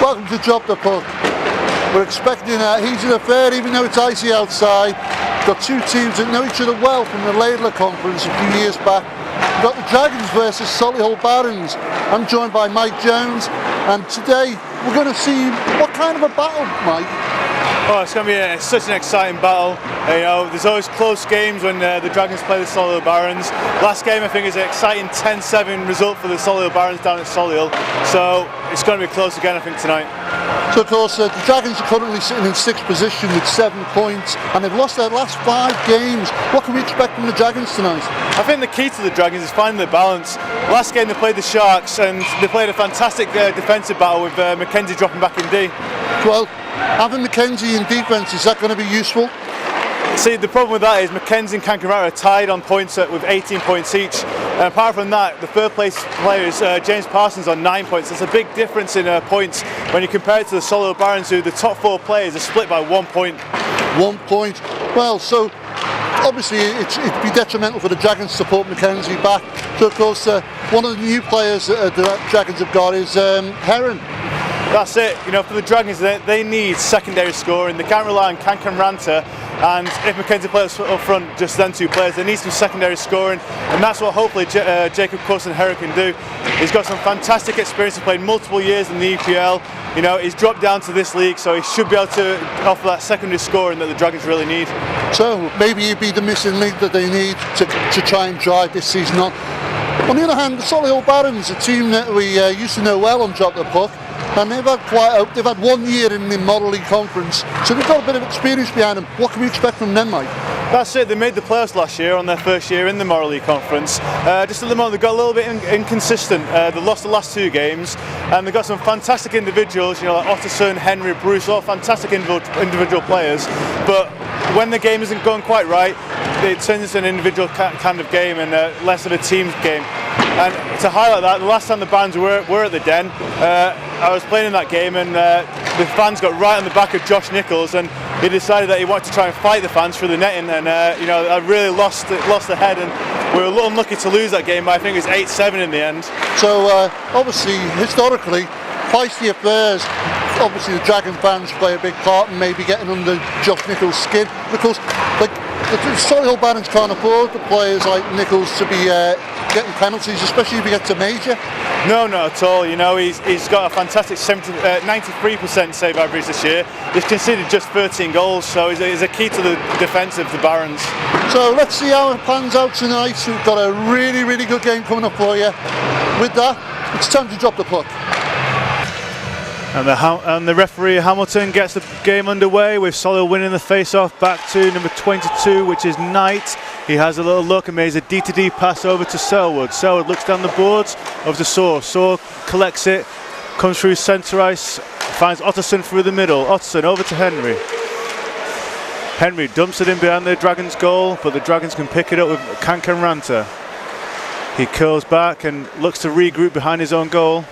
Welcome to Drop the Puck. We're expecting a heated affair even though it's icy outside. Got two teams that know each other well from the Ladler Conference a few years back. We've got the Dragons versus Solihull Barons. I'm joined by Mike Jones, and today we're going to see what kind of a battle, Mike. Oh, it's going to be such an exciting battle. You know, there's always close games when the Dragons play the Solihull Barons. Last game, I think, is an exciting 10-7 result for the Solihull Barons down at Solihull. So it's going to be close again, I think, tonight. So, of course, the Dragons are currently sitting in 6th position with 7 points, and they've lost their last 5 games. What can we expect from the Dragons tonight? I think the key to the Dragons is finding the balance. Last game, they played the Sharks, and they played a fantastic defensive battle with Mackenzie dropping back in D. Well, having Mackenzie in defence, is that going to be useful? See, the problem with that is Mackenzie and Kankarara are tied on points with 18 points each. And apart from that, the third place player is James Parsons on 9 points. There's a big difference in points when you compare it to the Solihull Barons, who the top 4 players are split by 1 point. 1 point. Well, so obviously it'd be detrimental for the Dragons to put Mackenzie back. So, of course, one of the new players that the Dragons have got is Heron. That's it. You know, for the Dragons, they need secondary scoring. They can't rely on Kankan Ranta, and if Mackenzie plays up front, just then 2 players, they need some secondary scoring, and that's what hopefully Jacob Coulson-Heron can do. He's got some fantastic experience. He's played multiple years in the EPL. You know, he's dropped down to this league, so he should be able to offer that secondary scoring that the Dragons really need. So maybe he'd be the missing link that they need to try and drive this season on. On the other hand, the Solihull Barons, a team that we used to know well on Drop the Puck, and they've had 1 year in the Moralee Conference, so they've got a bit of experience behind them. What can we expect from them, Mike? That's it, they made the playoffs last year on their first year in the Moralee Conference. Just at the moment, they've got a little bit inconsistent. They lost the last 2 games, and they've got some fantastic individuals, you know, like Otterson, Henry, Bruce, all fantastic individual players. But when the game isn't going quite right, it turns into an individual kind of game and less of a team game. And to highlight that, the last time the Barons were at the Den, I was playing in that game, and the fans got right on the back of Josh Nichols, and he decided that he wanted to try and fight the fans through the netting, and you know, I really lost the head, and we were a little unlucky to lose that game, but I think it was 8-7 in the end. So obviously, historically, feisty affairs. Obviously, the Dragon fans play a big part in maybe getting under Josh Nichols' skin, because like the Solihull Barons can't afford the players like Nichols to be getting penalties, especially if he gets a major. No, not at all. You know, he's got a fantastic 93% save average this year. He's conceded just 13 goals, so he's a key to the defence of the Barons. So let's see how it pans out tonight. We've got a really, really good game coming up for you. With that, it's time to drop the puck. And the referee Hamilton gets the game underway with Solihull winning the face-off back to number 22, which is Knight. He has a little look and makes a D-to-D pass over to Selwood. Selwood looks down the boards over to Saw. Saw collects it, comes through centre ice, finds Otterson through the middle. Otterson over to Henry. Henry dumps it in behind the Dragons' goal, but the Dragons can pick it up with Kankan Ranta. He curls back and looks to regroup behind his own goal.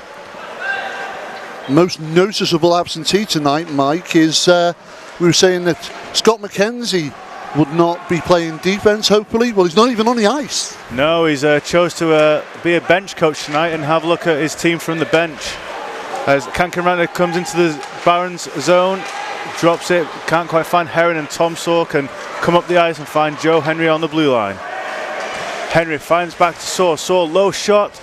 Most noticeable absentee tonight, Mike, is we were saying that Scott Mackenzie would not be playing defence, hopefully. Well, he's not even on the ice. No, he's chose to be a bench coach tonight and have a look at his team from the bench. As Kankaranta comes into the Barons zone, drops it, can't quite find Heron, and Tom Saw can come up the ice and find Joe Henry on the blue line. Henry finds back to Saw. Saw low shot.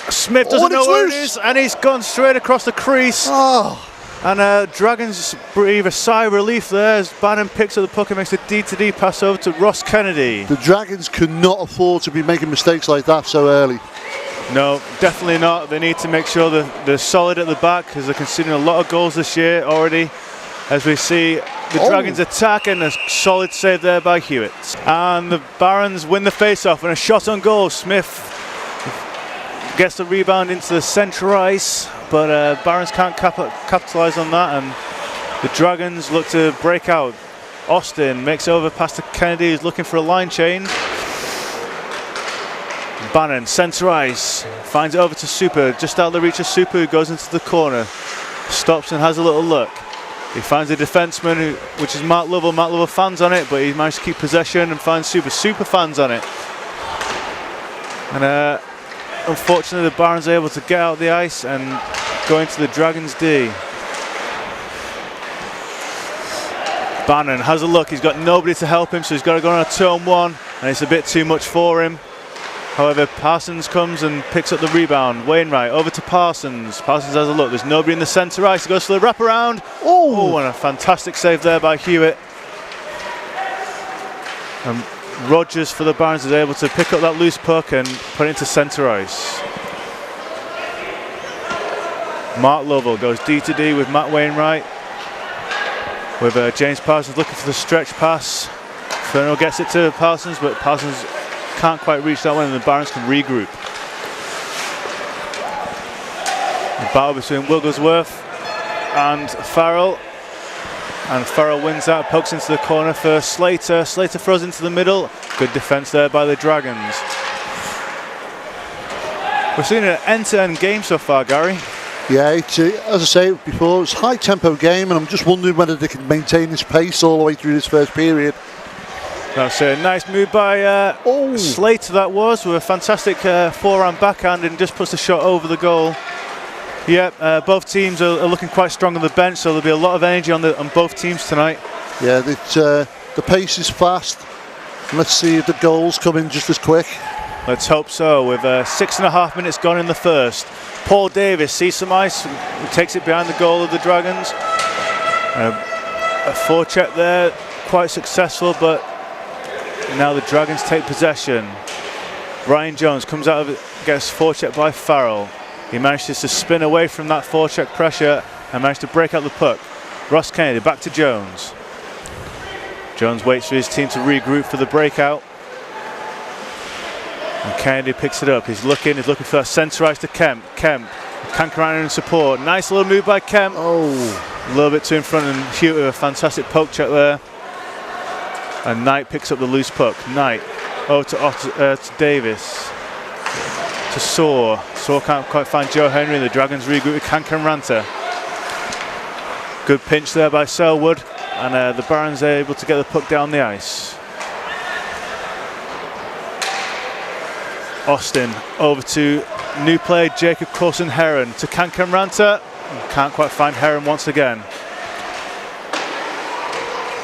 Smith doesn't know where it is, and he's gone straight across the crease. Oh. And Dragons breathe a sigh of relief there as Bannon picks up the puck and makes a D-to-D pass over to Ross Kennedy. The Dragons cannot afford to be making mistakes like that so early. No, definitely not. They need to make sure that they're solid at the back, because they're conceding a lot of goals this year already. As we see the Dragons attack, and a solid save there by Hewitt. And the Barons win the face-off, and a shot on goal. Smith gets the rebound into the centre ice, but Barons can't capitalise on that, and the Dragons look to break out. Austin makes over past to Kennedy, who's looking for a line change. Bannon, centre ice, finds it over to Super, just out of the reach of Super, who goes into the corner. Stops and has a little look. He finds a defenseman, which is Mark Lovell. Mark Lovell fans on it, but he managed to keep possession and finds Super fans on it. And unfortunately, the Barons are able to get out the ice and go into the Dragons' D. Bannon has a look, he's got nobody to help him, so he's got to go on a 2-on-1, and it's a bit too much for him. However, Parsons comes and picks up the rebound. Wainwright over to Parsons. Parsons has a look, there's nobody in the centre ice, he goes for the wraparound. Oh, and a fantastic save there by Hewitt. And Rogers for the Barons is able to pick up that loose puck and put it into centre ice. Mark Lovell goes D to D with Matt Wainwright. With James Parsons looking for the stretch pass. Ferno gets it to Parsons, but Parsons can't quite reach that one, and the Barons can regroup. The battle between Wigglesworth and Farrell. And Farrell wins that, pokes into the corner for Slater. Slater throws into the middle. Good defence there by the Dragons. We're seeing an end-to-end game so far, Gary. Yeah, it's, as I say before, it's a high-tempo game, and I'm just wondering whether they can maintain this pace all the way through this first period. That's a nice move by Slater, that was, with a fantastic forehand backhand, and just puts the shot over the goal. Yeah, both teams are looking quite strong on the bench, so there'll be a lot of energy on both teams tonight. Yeah, the pace is fast. Let's see if the goals come in just as quick. Let's hope so, with 6.5 minutes gone in the first. Paul Davis sees some ice, takes it behind the goal of the Dragons. A forecheck there, quite successful, but now the Dragons take possession. Ryan Jones comes out of it, gets forechecked by Farrell. He manages to spin away from that forecheck pressure and managed to break out the puck. Ross Kennedy back to Jones. Jones waits for his team to regroup for the breakout. And Kennedy picks it up. He's looking for that centre ice to Kemp. Kemp, Kankarana in support. Nice little move by Kemp. Oh, a little bit too in front, and Hewitt with a fantastic poke check there. And Knight picks up the loose puck. Knight over to Davis. To Saw. Saw can't quite find Joe Henry, and the Dragons regroup with Kankaranta. Good pinch there by Selwood, and the Barons are able to get the puck down the ice. Austin over to new player Jacob Coulson-Heron to Kankaranta. Can't quite find Heron once again.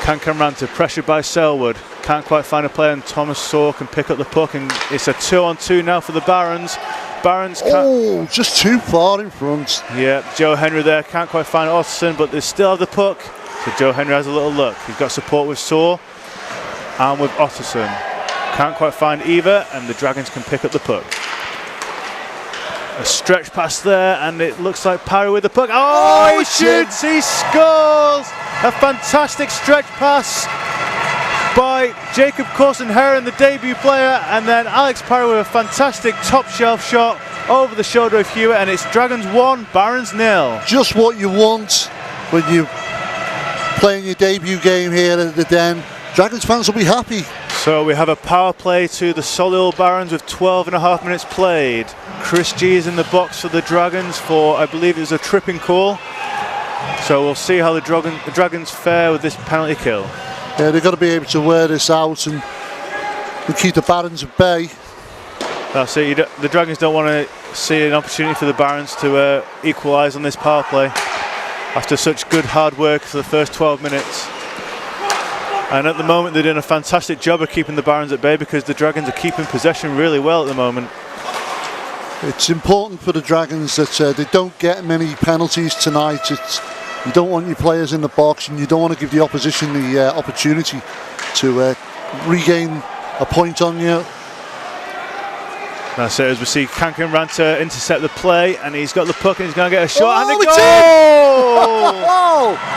Kankaranta pressured by Selwood. Can't quite find a player, and Thomas Saw can pick up the puck, and it's a 2-on-2 now for the Barons. Barons can't. Just too far in front. Yeah, Joe Henry there, can't quite find Otterson, but they still have the puck. So Joe Henry has a little look. He's got support with Saw and with Otterson. Can't quite find either, and the Dragons can pick up the puck. A stretch pass there, and it looks like Parry with the puck. Oh, he shoots, he scores! A fantastic stretch pass by Jacob Coulson-Heron, the debut player, and then Alex Parry with a fantastic top shelf shot over the shoulder of Hewitt, and it's Dragons 1, Barons 0. Just what you want when you're playing your debut game here at the Den. Dragons fans will be happy. So we have a power play to the Solihull Barons with 12.5 minutes played. Chris G is in the box for the Dragons for, I believe it was a tripping call. So we'll see how the Dragons fare with this penalty kill. Yeah, they've got to be able to wear this out and keep the Barons at bay. That's it. The Dragons don't want to see an opportunity for the Barons to equalise on this power play after such good hard work for the first 12 minutes. And at the moment they're doing a fantastic job of keeping the Barons at bay, because the Dragons are keeping possession really well at the moment. It's important for the Dragons that they don't get many penalties tonight. You don't want your players in the box, and you don't want to give the opposition the opportunity to regain a point on you. That's it, as we see Kankaranta intercept the play, and he's got the puck and he's going to get a shot, and a goal!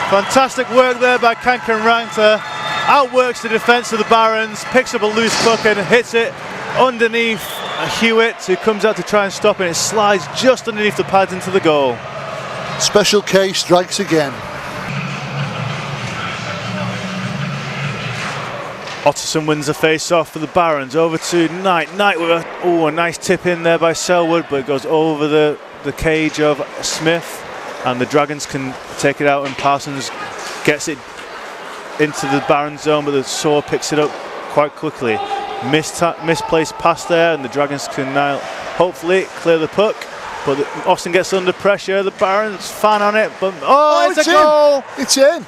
Fantastic work there by Kankaranta. Outworks the defence of the Barons, picks up a loose puck and hits it underneath Hewitt, who comes out to try and stop it, and it slides just underneath the pads into the goal. Special K strikes again. Otterson wins the face-off for the Barons, over to Knight. Knight with a nice tip in there by Selwood, but it goes over the cage of Smith, and the Dragons can take it out, and Parsons gets it into the Barons zone, but the Saw picks it up quite quickly. Misplaced pass there, and the Dragons can now hopefully clear the puck, but Austin gets under pressure. The Barons fan on it, but it's a goal! It's in!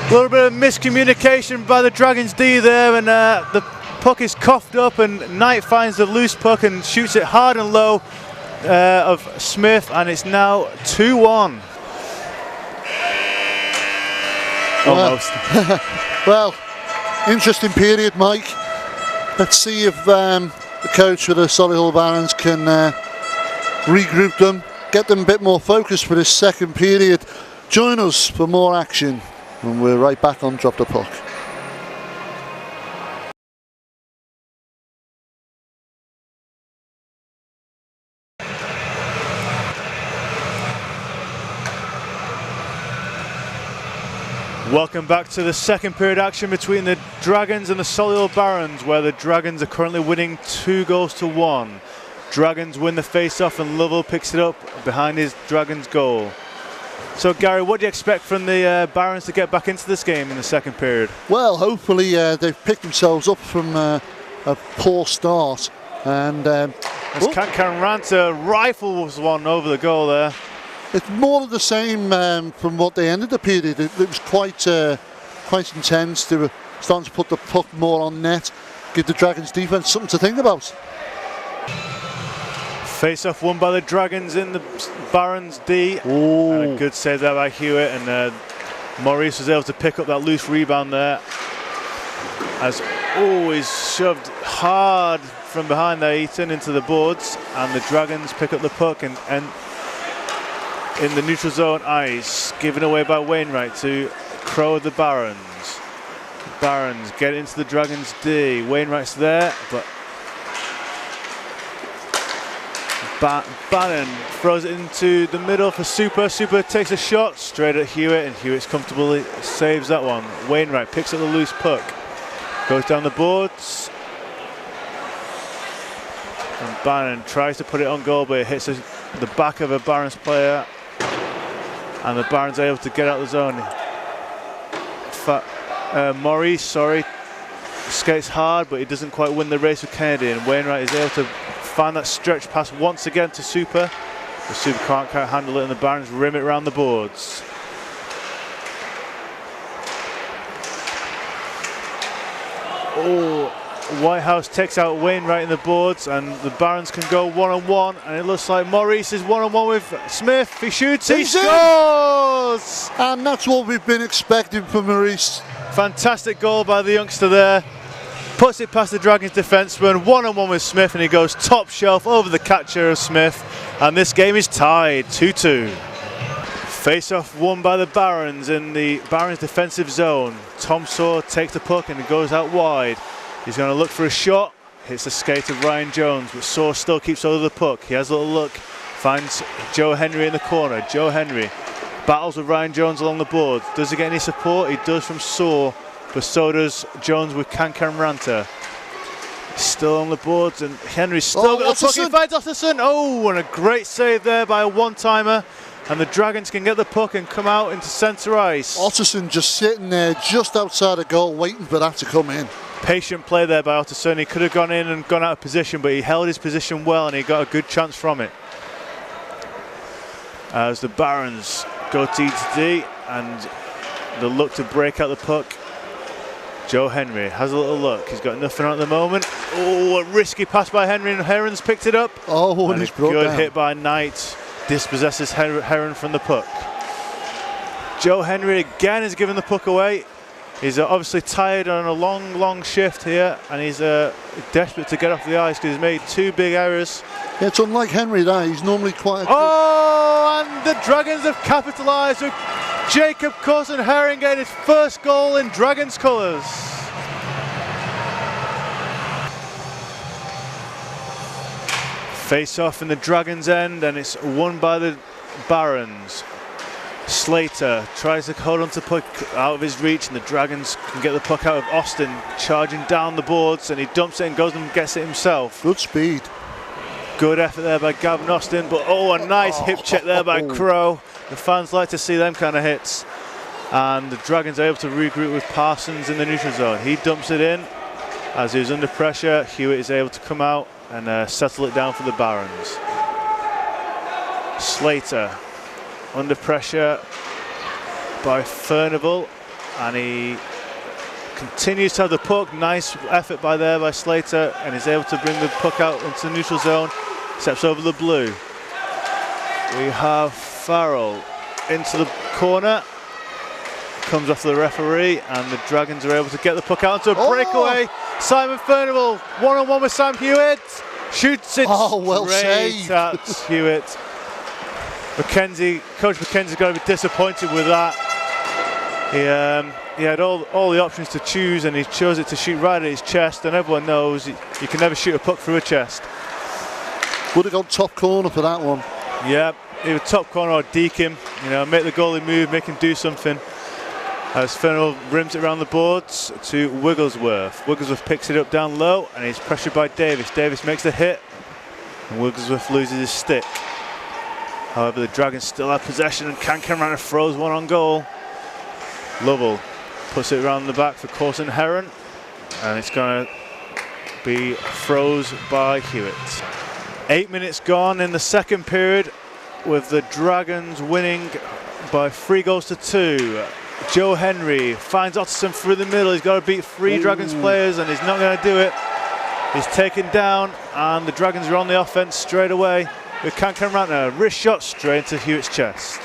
A little bit of miscommunication by the Dragons D there, and the puck is coughed up, and Knight finds the loose puck and shoots it hard and low of Smith, and it's now 2-1. Almost. Well, interesting period, Mike. Let's see if the coach for the Solihull Barons can regroup them, get them a bit more focused for this second period. Join us for more action, and we're right back on Drop the Puck. Welcome back to the second period action between the Dragons and the Solihull Barons, where the Dragons are currently winning 2-1. Dragons win the face-off and Lovell picks it up behind his Dragons goal. So Gary, what do you expect from the Barons to get back into this game in the second period? Well, hopefully they've picked themselves up from a poor start. And as Ranta rifles one over the goal there. It's more of the same from what they ended the period. It was quite intense. They were starting to put the puck more on net, give the Dragons defence something to think about. Face-off won by the Dragons in the Barons D. Ooh. And a good save there by Hewitt, and Maurice was able to pick up that loose rebound there. As always, shoved hard from behind there, Eaton, into the boards, and the Dragons pick up the puck and in the neutral zone ice, given away by Wainwright to Crow of the Barons. Barons get into the Dragons D. Wainwright's there, but Bannon throws it into the middle for Super. Super takes a shot straight at Hewitt, and Hewitt's comfortably saves that one. Wainwright picks up the loose puck, goes down the boards, and Bannon tries to put it on goal, but it hits the back of a Barons player, and the Barons are able to get out of the zone. Maurice, skates hard, but he doesn't quite win the race with Kennedy, and Wainwright is able to find that stretch pass once again to Super. The Super can't handle it, and the Barons rim it around the boards. Oh, Whitehouse takes out Wainwright in the boards, and the Barons can go one-on-one, and it looks like Maurice is one-on-one with Smith. He shoots, he scores! And that's what we've been expecting from Maurice. Fantastic goal by the youngster there. Puts it past the Dragons defenseman, one-on-one with Smith, and he goes top shelf over the catcher of Smith, and this game is tied 2-2. Face-off won by the Barons in the Barons defensive zone. Tom Saw takes the puck and it goes out wide. He's going to look for a shot, hits the skate of Ryan Jones, but Saw still keeps hold of the puck. He has a little look, finds Joe Henry in the corner. Joe Henry battles with Ryan Jones along the board. Does he get any support? He does from Saw, but so does Jones with Ranta. Still on the boards, and Henry's still got the puck. He finds Otterson. Oh, and a great save there by a one-timer. And the Dragons can get the puck and come out into centre ice. Otterson just sitting there just outside the goal waiting for that to come in. Patient play there by Otterson. He could have gone in and gone out of position, but he held his position well and he got a good chance from it. As the Barons go D and the look to break out the puck. Joe Henry has a little look. He's got nothing on at the moment. Oh, a risky pass by Henry, and Heron's picked it up. Oh, and he's brought good down. Hit by Knight. Dispossesses Heron from the puck. Joe Henry again is giving the puck away. He's obviously tired on a long shift here, and he's desperate to get off the ice because he's made two big errors. Yeah, it's unlike Henry there. He's normally quite... Oh, and the Dragons have capitalised with Jacob Cousin Herring getting his first goal in Dragons colours. Face off in the Dragons end, and it's won by the Barons. Slater tries to hold on to puck out of his reach, and the Dragons can get the puck out of Austin, charging down the boards, and he dumps it and goes and gets it himself. Good speed. Good effort there by Gavin Austin, but oh, a nice hip check there by Crow. The fans like to see them kind of hits. And the Dragons are able to regroup with Parsons in the neutral zone. He dumps it in. As he was under pressure, Hewitt is able to come out and settle it down for the Barons. Slater under pressure by Furnival, and he continues to have the puck. Nice effort by Slater, and is able to bring the puck out into the neutral zone. Steps over the blue. We have Farrell into the corner. Comes off the referee, and the Dragons are able to get the puck out into a breakaway. Simon Furnival, one-on-one with Sam Hewitt. Shoots it straight at Hewitt. Coach McKenzie's got to be disappointed with that. He had all the options to choose, and he chose it to shoot right at his chest, and everyone knows you can never shoot a puck through a chest. Would have gone top corner for that one. Yeah, either top corner or deke him, make the goalie move, make him do something. As Fennell rims it around the boards to Wigglesworth. Wigglesworth picks it up down low, and he's pressured by Davis. Davis makes the hit, and Wigglesworth loses his stick. However, the Dragons still have possession, and Cancanrana throws one on goal. Lovell puts it around the back for Corson Heron, and it's going to be froze by Hewitt. 8 minutes gone in the second period, with the Dragons winning by 3-2. Joe Henry finds Otterson through the middle. He's got to beat three Dragons players, and he's not going to do it. He's taken down, and the Dragons are on the offense straight away with Cancanrana. Wrist shot straight into Hewitt's chest.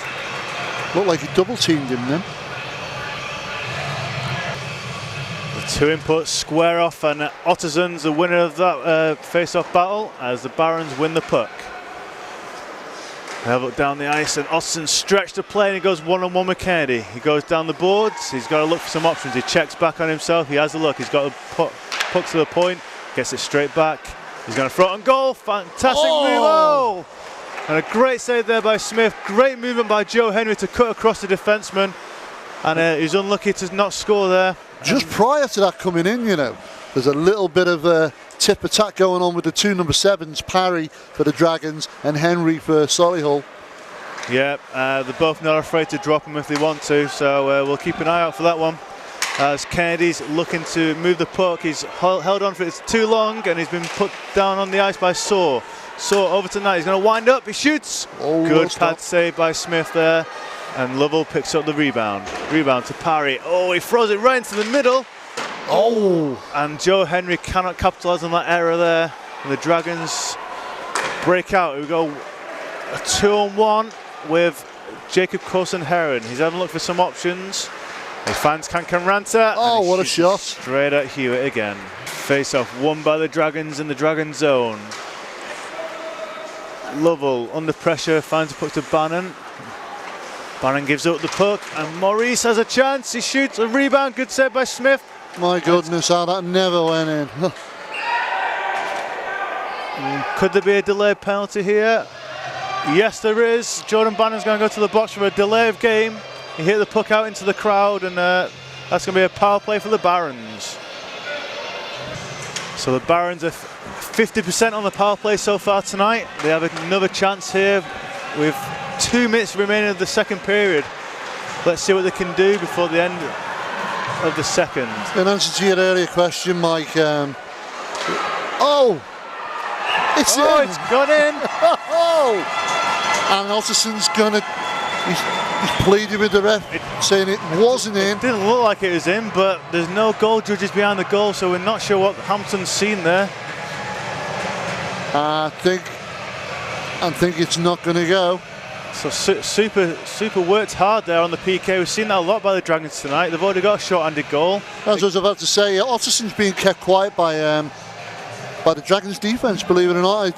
Looked like he double teamed him then. The two inputs square off, and Otterson's the winner of that face-off battle as the Barons win the puck. They have a look down the ice, and Otterson stretched the play, and he goes one-on-one with Kennedy. He goes down the boards. He's got to look for some options. He checks back on himself. He has a look. He's got a puck to the point, gets it straight back. He's going to throw it on goal. Fantastic move. Oh! And a great save there by Smith. Great movement by Joe Henry to cut across the defenseman. And he's unlucky to not score there. Just prior to that coming in, there's a little bit of a tip attack going on with the two number 7s, Parry for the Dragons and Henry for Solihull. Yeah, they're both not afraid to drop him if they want to, so we'll keep an eye out for that one. As Kennedy's looking to move the puck, he's held on for it. It's too long, and he's been put down on the ice by Saw. Saw over to Knight. He's going to wind up. He shoots. Good pad save by Smith there. And Lovell picks up the rebound. Rebound to Parry. Oh, he throws it right into the middle. Oh! And Joe Henry cannot capitalise on that error there. And the Dragons break out. We go a 2-on-1 with Jacob Corson-Heron. He's having a look for some options. He finds Cancanranta. Oh, what a shot. Straight at Hewitt again. Face-off won by the Dragons in the Dragon zone. Lovell under pressure finds a puck to Bannon. Bannon gives up the puck, and Maurice has a chance. He shoots a rebound. Good save by Smith. My goodness, how that never went in. Could there be a delayed penalty here? Yes, there is. Jordan Bannon's going to go to the box for a delay of game. He hit the puck out into the crowd, and that's going to be a power play for the Barons. So the Barons are 50% on the power play so far tonight. They have another chance here with 2 minutes remaining of the second period. Let's see what they can do before the end of the second. In answer to your earlier question, Mike, it's in. It's gone in. And Otterson's he's pleaded with the ref, saying it wasn't in. It didn't look like it was in, but there's no goal judges behind the goal, so we're not sure what Hampton's seen there. I think it's not going to go. So super worked hard there on the PK. We've seen that a lot by the Dragons tonight. They've already got a short-handed goal. As I was about to say, Otterson's being kept quiet by the Dragons' defence. Believe it or not,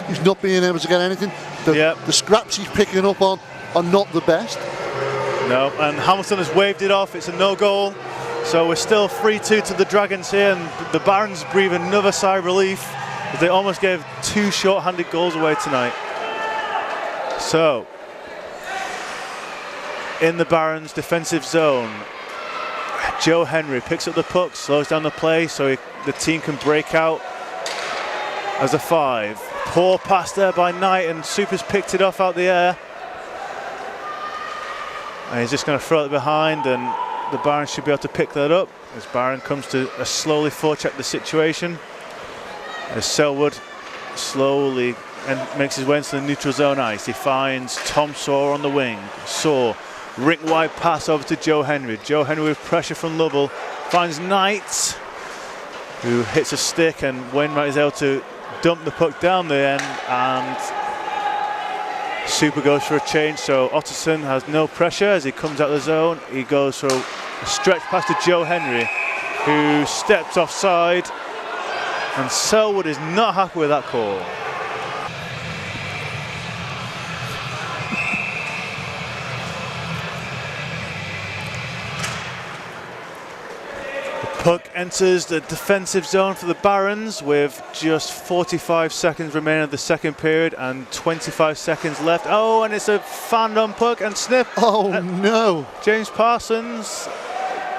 he's not being able to get anything. The scraps he's picking up on are not the best. No, and Hamilton has waved it off. It's a no-goal. So we're still 3-2 to the Dragons here, and the Barons breathe another sigh of relief. They almost gave 2 short-handed goals away tonight. So, in the Barons' defensive zone, Joe Henry picks up the puck, slows down the play so the team can break out as a 5. Poor pass there by Knight, and Super's picked it off out the air. And he's just going to throw it behind, and the Barons should be able to pick that up as Barron comes to slowly forecheck the situation. As Selwood slowly makes his way into the neutral zone ice. He finds Tom Saw on the wing. Saw Rink wide pass over to Joe Henry. Joe Henry with pressure from Lovell. Finds Knight, who hits a stick, and Wainwright is able to dump the puck down the end, and Super goes for a change. So Otterson has no pressure as he comes out of the zone. He goes for a stretch pass to Joe Henry, who stepped offside, and Selwood is not happy with that call. Puck enters the defensive zone for the Barons with just 45 seconds remaining of the second period and 25 seconds left. Oh, and it's a fanned on puck and snip. Oh no! James Parsons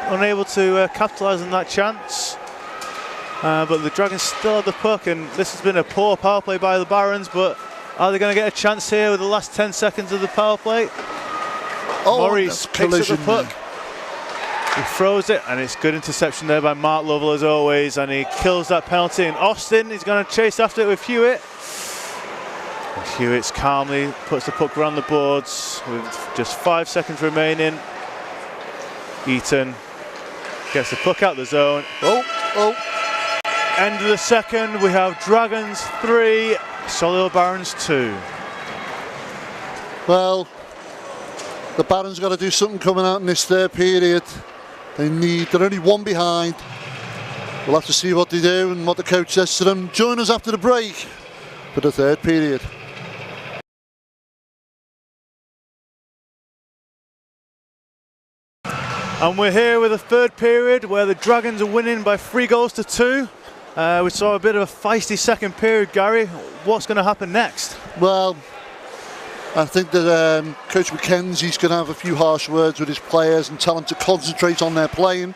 unable to capitalise on that chance. But the Dragons still have the puck, and this has been a poor power play by the Barons, but are they going to get a chance here with the last 10 seconds of the power play? Oh, Maurice picks up the puck. He throws it, and it's good interception there by Mark Lovell as always, and he kills that penalty. And Austin is going to chase after it with Hewitt. And Hewitt calmly puts the puck around the boards with just 5 seconds remaining. Eaton gets the puck out the zone. End of the second, we have Dragons 3, Solihull Barons 2. Well, the Barons got to do something coming out in this third period. They're only one behind. We'll have to see what they do and what the coach says to them. Join us after the break for the third period. And we're here with the third period where the Dragons are winning by 3 goals to 2. We saw a bit of a feisty second period, Gary. What's going to happen next? Well, I think that Coach McKenzie's going to have a few harsh words with his players and tell them to concentrate on their playing.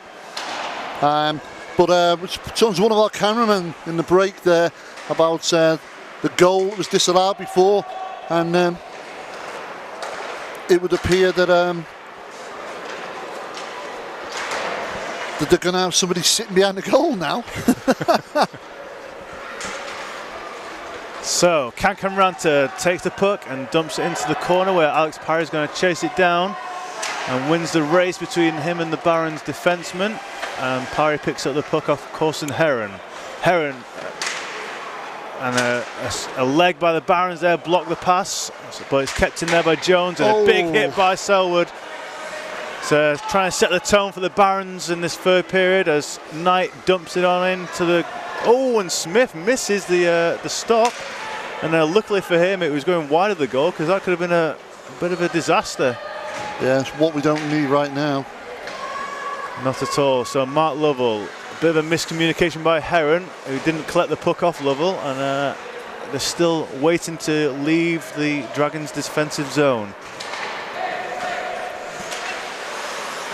But talking to one of our cameramen in the break there about the goal that was disallowed before, and it would appear that they're going to have somebody sitting behind the goal now. So, Kankamranta takes the puck and dumps it into the corner where Alex Parry is going to chase it down and wins the race between him and the Barons defenseman. And Parry picks up the puck off Corson Heron. Heron and a leg by the Barons there blocked the pass, but it's kept in there by Jones, and a big hit by Selwood. So trying to set the tone for the Barons in this third period as Knight dumps it on into the... Oh, and Smith misses the stop, and luckily for him it was going wide of the goal, because that could have been a bit of a disaster. Yeah, it's what we don't need right now. Not at all. So Mark Lovell, a bit of a miscommunication by Heron, who didn't collect the puck off Lovell, and they're still waiting to leave the Dragons' defensive zone.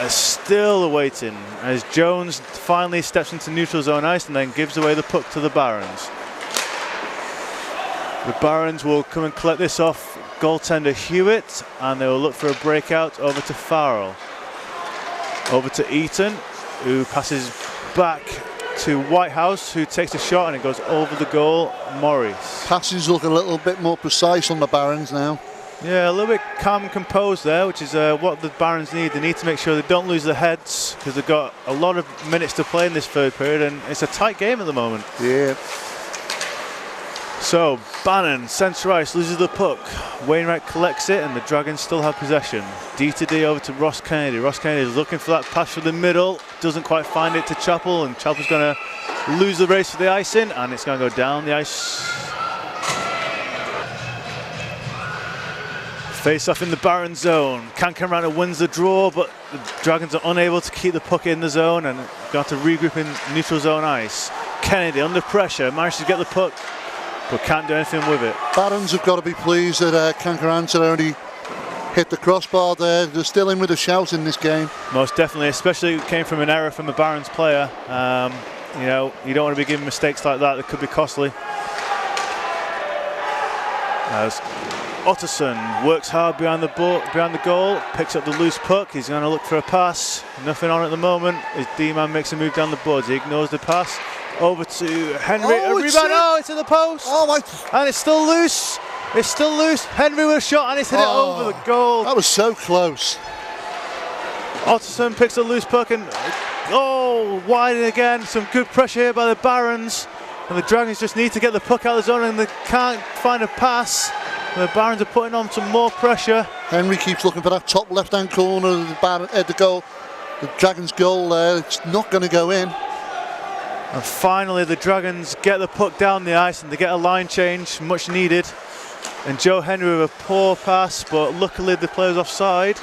Still waiting as Jones finally steps into neutral zone ice and then gives away the puck to the Barons. The Barons will come and collect this off goaltender Hewitt, and they will look for a breakout over to Farrell. Over to Eaton, who passes back to Whitehouse, who takes a shot and it goes over the goal. Maurice. Passes look a little bit more precise on the Barons now. Yeah, a little bit calm and composed there, which is what the Barons need. They need to make sure they don't lose their heads, because they've got a lot of minutes to play in this third period, and it's a tight game at the moment. Yeah. So, Bannon, centre ice, loses the puck. Wainwright collects it, and the Dragons still have possession. D to D over to Ross Kennedy. Ross Kennedy is looking for that pass for the middle, doesn't quite find it to Chappell, and Chappell's going to lose the race for the icing, and it's going to go down the ice. Face off in the Baron zone. Kankamranta wins the draw, but the Dragons are unable to keep the puck in the zone and got to regroup in neutral zone ice. Kennedy under pressure, manages to get the puck, but can't do anything with it. Barons have got to be pleased that Kankamranta only hit the crossbar there. They're still in with a shout in this game. Most definitely, especially it came from an error from a Barons player. You know, you don't want to be giving mistakes like that could be costly. As Otterson works hard behind the goal, picks up the loose puck. He's going to look for a pass. Nothing on at the moment. His D-man makes a move down the boards. He ignores the pass. Over to Henry. A rebound. Oh, it's in the post. Oh my! And it's still loose. It's still loose. Henry with a shot, and it's hit it over the goal. That was so close. Otterson picks a loose puck and wide again. Some good pressure here by the Barons, and the Dragons just need to get the puck out of the zone, and they can't find a pass. And the Barons are putting on some more pressure. Henry keeps looking for that top left-hand corner of the goal. The Dragons' goal there. It's not going to go in. And finally, the Dragons get the puck down the ice, and they get a line change, much needed. And Joe Henry with a poor pass, but luckily the player's offside.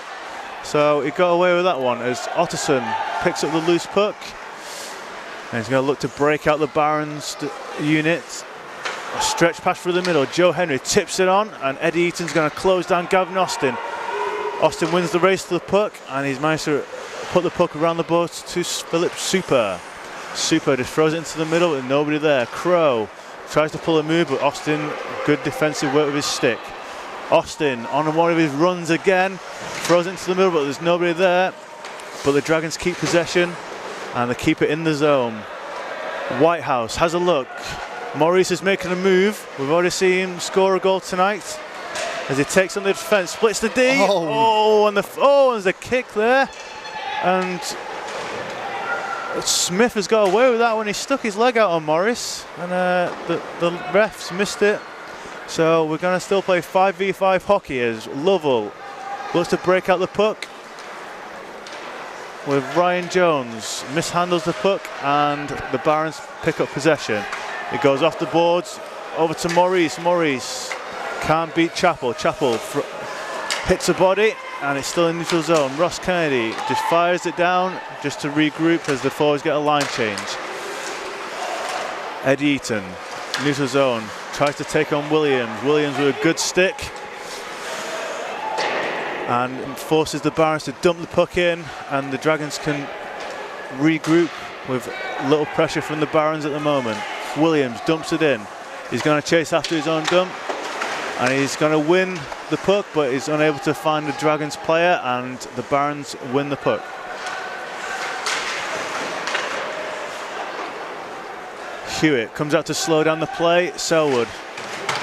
So he got away with that one as Otterson picks up the loose puck. And he's going to look to break out the Barons unit. A stretch pass through the middle. Joe Henry tips it on, and Eddie Eaton's going to close down Gavin Austin. Austin wins the race to the puck, and he's managed to put the puck around the board to Philip Super. Super just throws it into the middle with nobody there. Crow tries to pull a move, but Austin, good defensive work with his stick. Austin on one of his runs again, throws it into the middle, but there's nobody there. But the Dragons keep possession, and they keep it in the zone. Whitehouse has a look. Maurice is making a move. We've already seen him score a goal tonight as he takes on the defence, splits the D. And there's a kick there, and Smith has got away with that when he stuck his leg out on Morris, and the refs missed it. So we're going to still play 5v5 hockey as Lovell looks to break out the puck with Ryan Jones, mishandles the puck, and the Barons pick up possession. It goes off the boards over to Maurice. Maurice can't beat Chappell. Chappell hits a body, and it's still in neutral zone. Ross Kennedy just fires it down just to regroup as the forwards get a line change. Ed Eaton, neutral zone, tries to take on Williams. Williams with a good stick and forces the Barons to dump the puck in, and the Dragons can regroup with little pressure from the Barons at the moment. Williams dumps it in. He's going to chase after his own dump, and he's going to win the puck, but he's unable to find the Dragons player, and the Barons win the puck. Hewitt comes out to slow down the play. Selwood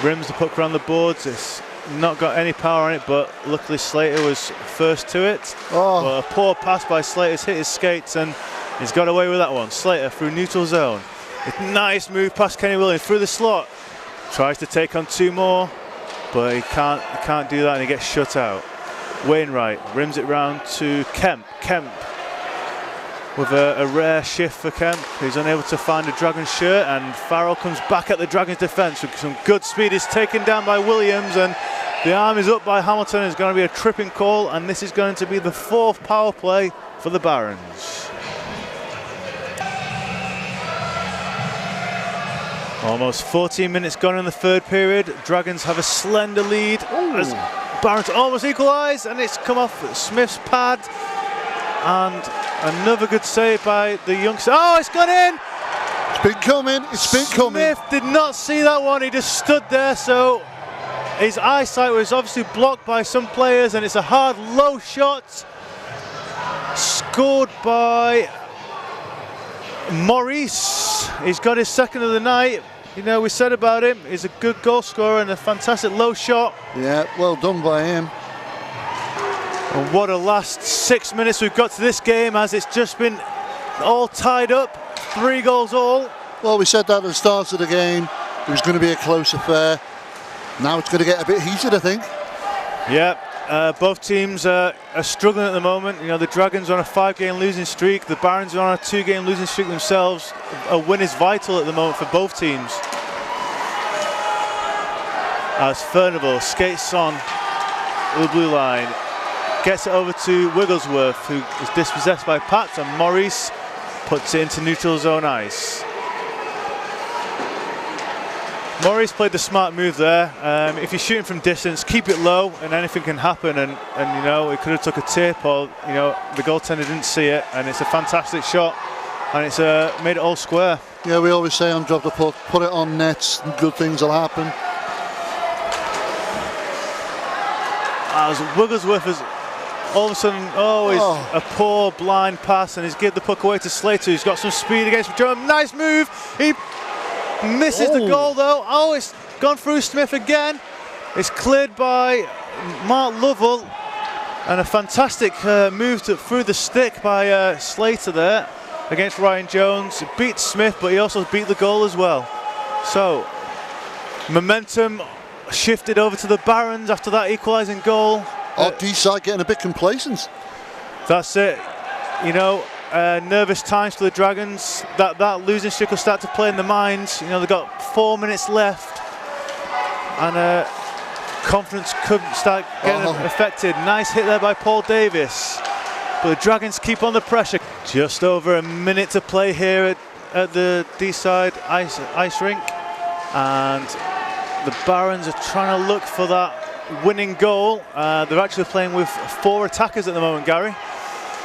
rims the puck around the boards. It's not got any power on it, but luckily Slater was first to it. But a poor pass by Slater's hit his skates, and he's got away with that one. Slater through neutral zone. A nice move past Kenny Williams through the slot. Tries to take on two more, but he can't do that, and he gets shut out. Wainwright rims it round to Kemp. Kemp with a rare shift for Kemp. He's unable to find a Dragons shirt, and Farrell comes back at the Dragons defence with some good speed. He's taken down by Williams, and the arm is up by Hamilton. It's going to be a tripping call, and this is going to be the fourth power play for the Barons. Almost 14 minutes gone in the third period. Dragons have a slender lead as Barons almost equalise, and it's come off Smith's pad, and another good save by the youngster. Oh, it's gone in! It's been coming, it's been coming. Smith did not see that one, he just stood there, so his eyesight was obviously blocked by some players, and it's a hard, low shot scored by Maurice. He's got his second of the night. You know, we said about him, he's a good goal scorer and a fantastic low shot. Yeah, well done by him. And what a last 6 minutes we've got to this game, as it's just been all tied up, 3 goals all. Well, we said that at the start of the game, it was going to be a close affair. Now it's going to get a bit heated, I think. Yeah, both teams are struggling at the moment. You know, the Dragons are on a 5-game losing streak. The Barons are on a 2-game losing streak themselves. A win is vital at the moment for both teams. As Furnival skates on the blue line, gets it over to Wigglesworth, who is dispossessed by Pat, and Maurice puts it into neutral zone ice. Maurice played the smart move there. If you're shooting from distance, keep it low, and anything can happen. And you know, it could have took a tip, or you know, the goaltender didn't see it. And it's a fantastic shot, and it's made it all square. Yeah, we always say on Drop the Puck, put it on nets, and good things will happen. As Wigglesworth has all of a sudden, a poor blind pass, and he's given the puck away to Slater, who's got some speed against Jerome. Nice move. He misses the goal though. Oh, it's gone through Smith again. It's cleared by Mark Lovell, And a fantastic move through the stick by Slater there against Ryan Jones. He beat Smith, but he also beat the goal as well. So, momentum shifted over to the Barons after that equalising goal. D-side getting a bit complacent. That's it. You know, nervous times for the Dragons. That losing streak will start to play in the minds. You know, they've got 4 minutes left, and confidence could start getting affected. Nice hit there by Paul Davis, but the Dragons keep on the pressure. Just over a minute to play here at the D-side ice rink, and the Barons are trying to look for that winning goal. They're actually playing with 4 attackers at the moment, Gary.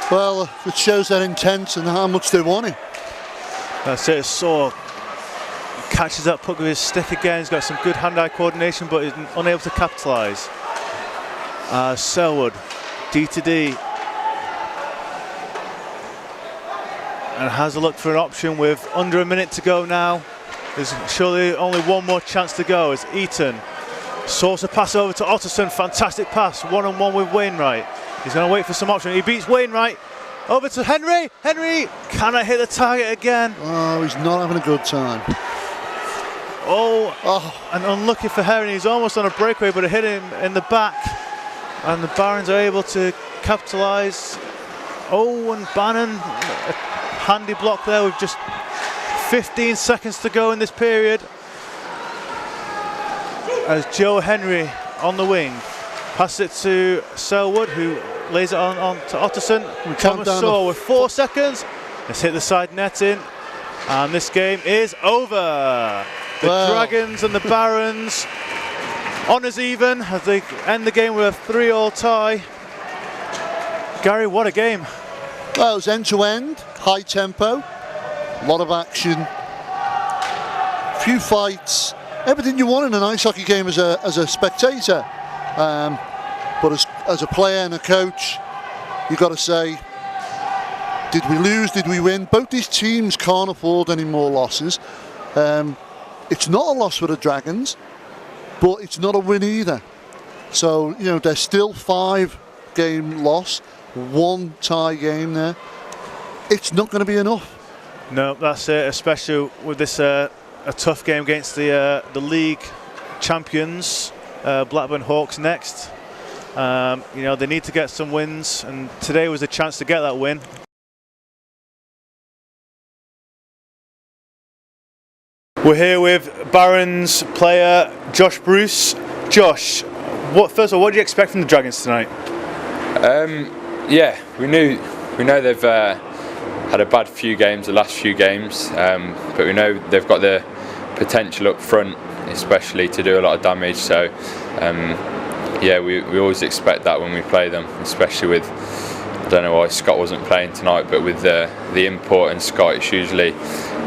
Well, it shows their intent and how much they want it. That's it. Saw catches that puck with his stick again. He's got some good hand-eye coordination, but is unable to capitalise. Selwood, D to D, and has a look for an option with under a minute to go now. There's surely only one more chance to go as Eaton sorts a pass over to Otterson. Fantastic pass, one-on-one with Wainwright. He's going to wait for some option. He beats Wainwright. Over to Henry. Henry cannot hit the target again. Oh, he's not having a good time. And unlucky for Henry. He's almost on a breakaway, but it hit him in the back. And the Barons are able to capitalise. And Bannon, a handy block there with just 15 seconds to go in this period. As Joe Henry on the wing passes it to Selwood, who lays it on to Otterson. Thomas Saw with 4 seconds. Let's hit the side netting, and this game is over. The Dragons and the Barons honours even as they end the game with a 3-3 tie. Gary, what a game. Well, it was end to end, high tempo, a lot of action, few fights, everything you want in an ice hockey game as a spectator. But as a player and a coach, you've got to say, did we lose, did we win? Both these teams can't afford any more losses. It's not a loss for the Dragons, but it's not a win either. So, you know, there's still 5-game loss, 1 tie game there. It's not going to be enough. No, that's it, especially with this a tough game against the league champions, Blackburn Hawks next. You know, they need to get some wins, and today was a chance to get that win. We're here with Barons player Josh Bruce. Josh, first of all, what do you expect from the Dragons tonight? Yeah, we know they've had a bad few games, the last few games, but we know they've got the potential up front, especially to do a lot of damage. So yeah, we always expect that when we play them, especially with, I don't know why Scott wasn't playing tonight, but with the import and Scott, it's usually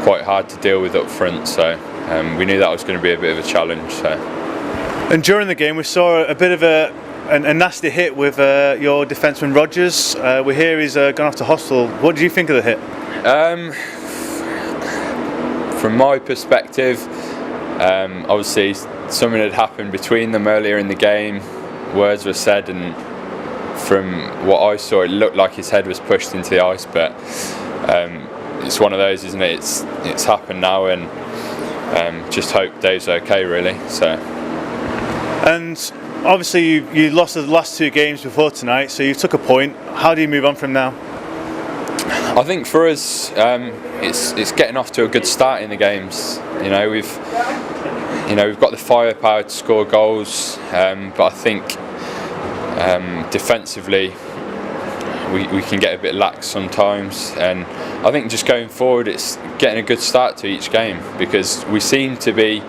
quite hard to deal with up front. So we knew that was going to be a bit of a challenge. So. And during the game, we saw a bit of a nasty hit with your defenseman Rogers. We hear he's gone off to hospital. What do you think of the hit? From my perspective, obviously something had happened between them earlier in the game. Words were said, and from what I saw, it looked like his head was pushed into the ice. But it's one of those, isn't it? It's happened now, and just hope Dave's okay, really. So. And obviously you lost the last 2 games before tonight, so you took a point. How do you move on from now? I think for us, it's getting off to a good start in the games. You know, we've got the firepower to score goals, but I think defensively we can get a bit lax sometimes. And I think just going forward, it's getting a good start to each game, because we seem to be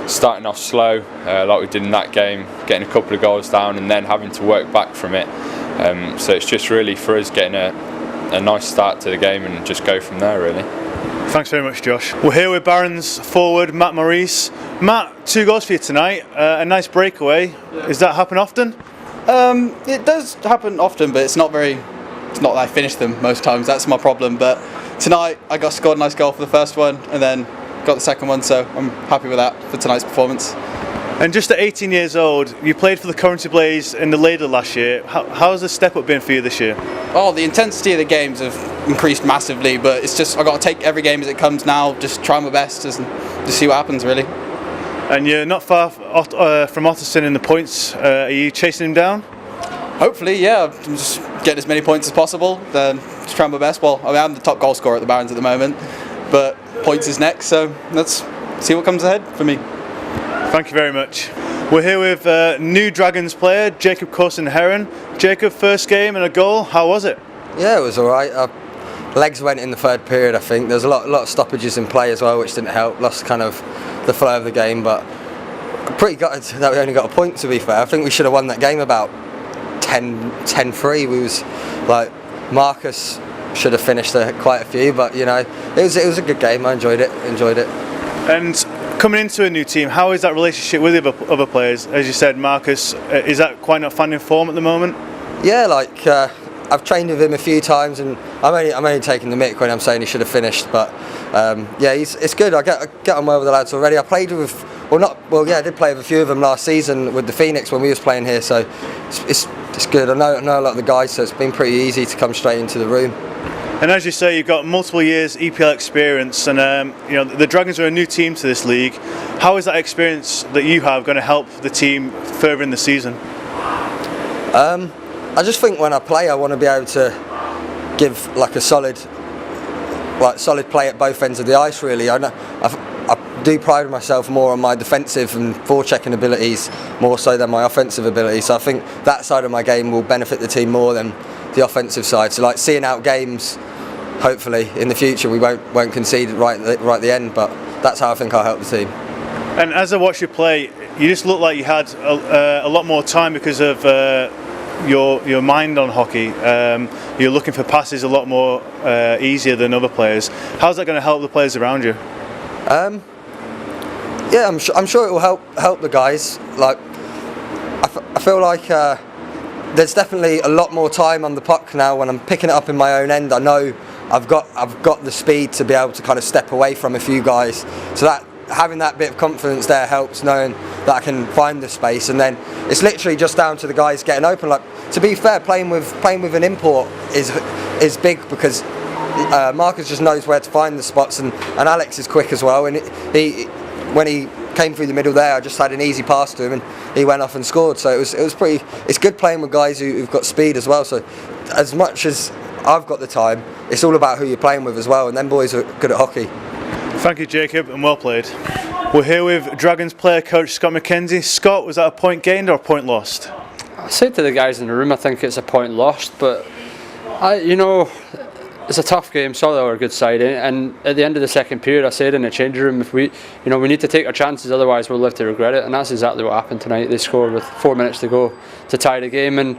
starting off slow, like we did in that game, getting a couple of goals down and then having to work back from it. So it's just really for us getting a nice start to the game and just go from there, really. Thanks very much, Josh. We're here with Barons forward Matt Maurice. Matt, 2 goals for you tonight, a nice breakaway. Does that happen often? It does happen often, but it's not that I finish them most times. That's my problem. But tonight I scored a nice goal for the first one, and then got the second one, so I'm happy with that for tonight's performance. And just at 18 years old, you played for the Coventry Blaze in the Laidler last year. How has the step up been for you this year? Oh, the intensity of the games have increased massively, but it's just I've got to take every game as it comes now, just try my best and just see what happens really. And you're not far from Otterson in the points. Are you chasing him down? Hopefully, yeah. I'm just getting as many points as possible. Just trying my best. Well, I'm the top goal scorer at the Barons at the moment, but points is next, so let's see what comes ahead for me. Thank you very much. We're here with new Dragons player, Jacob Coulson-Heron. Jacob, first game and a goal, how was it? Yeah, it was alright. Legs went in the third period, I think. There was a lot of stoppages in play as well, which didn't help. Lost kind of the flow of the game, but pretty gutted that we only got a point, to be fair. I think we should have won that game about 10-3. We was like, Marcus should have finished quite a few, but you know, it was a good game. I enjoyed it. And coming into a new team, how is that relationship with the other players? As you said, Marcus, is that quite not finding form at the moment? Yeah, like I've trained with him a few times, and I'm only taking the mick when I'm saying he should have finished. But yeah, it's good. I get on well with the lads already. I played with, I did play with a few of them last season with the Phoenix when we was playing here. So it's good. I know a lot of the guys, so it's been pretty easy to come straight into the room. And as you say, you've got multiple years EPL experience, and you know the Dragons are a new team to this league. How is that experience that you have going to help the team further in the season? I just think when I play, I want to be able to give like a solid play at both ends of the ice. Really, I do pride myself more on my defensive and forechecking abilities more so than my offensive ability. So I think that side of my game will benefit the team more than the offensive side. So like seeing out games, hopefully in the future we won't concede right at the end. But that's how I think I'll help the team. And as I watch you play, you just look like you had a lot more time because of your mind on hockey. You're looking for passes a lot more easier than other players. How's that going to help the players around you? Yeah, I'm sure it will help the guys. Like I feel like there's definitely a lot more time on the puck now when I'm picking it up in my own end. I know I've got the speed to be able to kind of step away from a few guys. So that having that bit of confidence there helps, knowing that I can find the space, and then it's literally just down to the guys getting open. Like, to be fair, playing with an import is big because Marcus just knows where to find the spots, and Alex is quick as well. And when he came through the middle there, I just had an easy pass to him, and he went off and scored. So it's good playing with guys who've got speed as well. So as much as I've got the time, it's all about who you're playing with as well, and them boys are good at hockey. Thank you, Jacob, and well played. We're here with Dragons player coach Scott McKenzie. Scott, was that a point gained or a point lost? I said to the guys in the room, I think it's a point lost, but it's a tough game. Solihull are a good side, and at the end of the second period, I said in the changing room, if we need to take our chances, otherwise we'll live to regret it. And that's exactly what happened tonight. They scored with 4 minutes to go to tie the game, and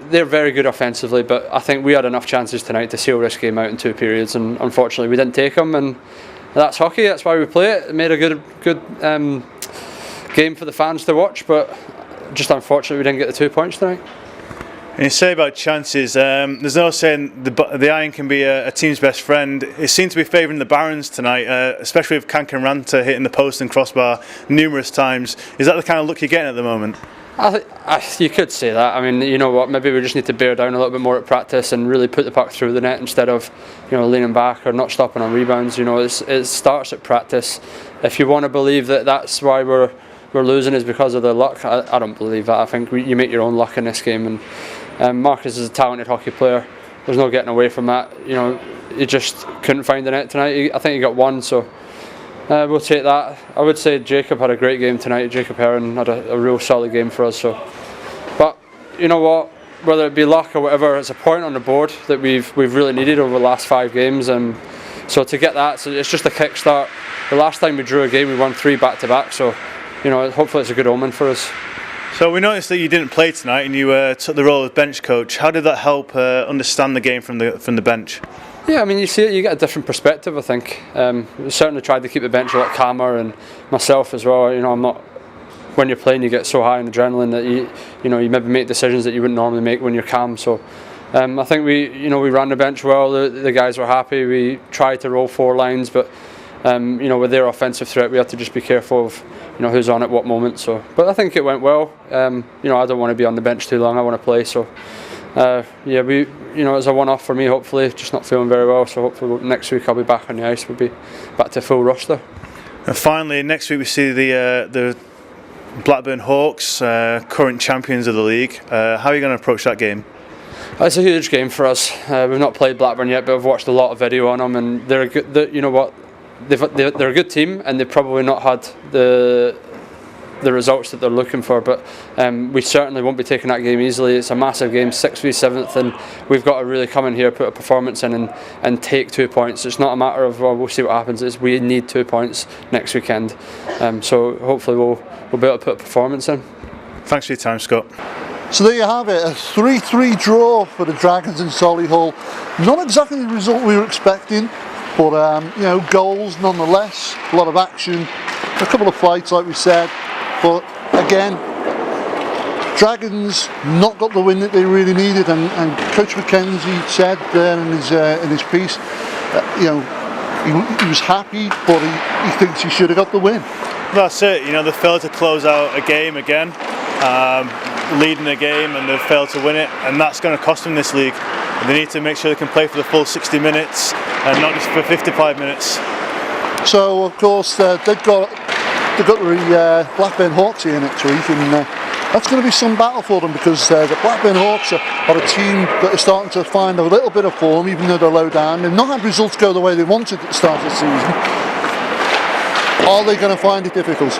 they're very good offensively, but I think we had enough chances tonight to seal this game out in 2 periods, and unfortunately we didn't take them. And that's hockey. That's why we play it. It made a good game for the fans to watch, but just unfortunately we didn't get the 2 points tonight. And you say about chances, there's no saying the iron can be a team's best friend. It seems to be favouring the Barons tonight, especially with Kankan-Ranta hitting the post and crossbar numerous times. Is that the kind of look you're getting at the moment? You could say that. I mean, you know what? Maybe we just need to bear down a little bit more at practice and really put the puck through the net instead of, leaning back or not stopping on rebounds. It starts at practice. If you want to believe that that's why we're losing is because of the luck, I don't believe that. I think you make your own luck in this game. And Marcus is a talented hockey player. There's no getting away from that. He just couldn't find the net tonight. I think he got one, so. We'll take that. I would say Jacob had a great game tonight. Jacob Heron had a real solid game for us. So, but you know what? Whether it be luck or whatever, it's a point on the board that we've really needed over the last 5 games. And so to get that, so it's just a kickstart. The last time we drew a game, we won 3 back-to-back. So, hopefully it's a good omen for us. So we noticed that you didn't play tonight, and you took the role of bench coach. How did that help understand the game from the bench? Yeah, I mean, you see it, you get a different perspective, I think. We certainly tried to keep the bench a lot calmer, and myself as well. I'm not. When you're playing, you get so high in adrenaline that you maybe make decisions that you wouldn't normally make when you're calm. So, I think we ran the bench well. The guys were happy. We tried to roll 4 lines, but with their offensive threat, we have to just be careful of who's on at what moment. So, but I think it went well. I don't want to be on the bench too long. I want to play. So, it's a one-off for me. Hopefully, just not feeling very well. So hopefully next week I'll be back on the ice. We'll be back to full roster. And finally, next week we see the Blackburn Hawks, current champions of the league. How are you going to approach that game? It's a huge game for us. We've not played Blackburn yet, but I've watched a lot of video on them, and they're a good. They're a good team, and they've probably not had the results that they're looking for. But we certainly won't be taking that game easily. It's a massive game, 6th v 7th, and we've got to really come in here, put a performance in, and take 2 points. It's not a matter of we'll see what happens. It's we need 2 points next weekend. So hopefully we'll be able to put a performance in. Thanks for your time, Scott. So there you have it, a 3-3 draw for the Dragons in Solihull. Not exactly the result we were expecting, but goals nonetheless, a lot of action, a couple of fights like we said, but again, Dragons not got the win that they really needed, and Coach Mackenzie said there in his piece, he was happy, but he thinks he should have got the win. That's it, they failed to close out a game again. Leading a game, and they've failed to win it, and that's going to cost them this league. They need to make sure they can play for the full 60 minutes and not just for 55 minutes. So of course they've got the Blackburn Hawks here next week, and that's going to be some battle for them, because the Blackburn Hawks are a team that are starting to find a little bit of form, even though they're low down. They've not had results go the way they wanted at the start of the season. Are they going to find it difficult?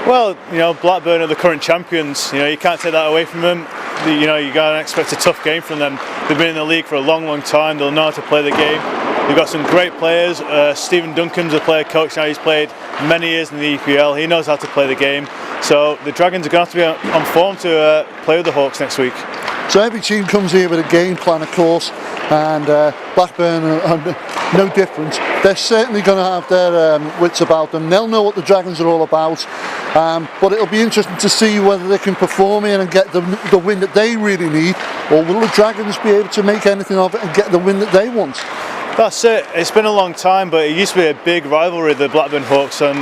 Well, Blackburn are the current champions. You can't take that away from them. You got to expect a tough game from them. They've been in the league for a long, long time. They'll know how to play the game. They've got some great players. Stephen Duncan's a player coach now. He's played many years in the EPL. He knows how to play the game. So the Dragons are going to have to be on form to play with the Hawks next week. So every team comes here with a game plan, of course, and Blackburn are no different. They're certainly going to have their wits about them. They'll know what the Dragons are all about, but it'll be interesting to see whether they can perform here and get the win that they really need, or will the Dragons be able to make anything of it and get the win that they want? That's it. It's been a long time, but it used to be a big rivalry, the Blackburn Hawks and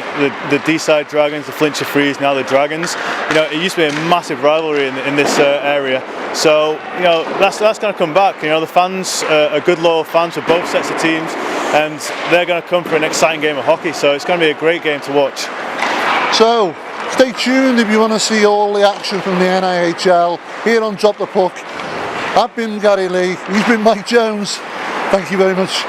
the D-side Dragons, the Flintshire Frees, now the Dragons. It used to be a massive rivalry in this area. So that's going to come back. The fans are good, loyal fans for both sets of teams, and they're going to come for an exciting game of hockey. So it's going to be a great game to watch. So stay tuned if you want to see all the action from the NIHL here on Drop the Puck. I've been Gary Lee. He's been Mike Jones. Thank you very much.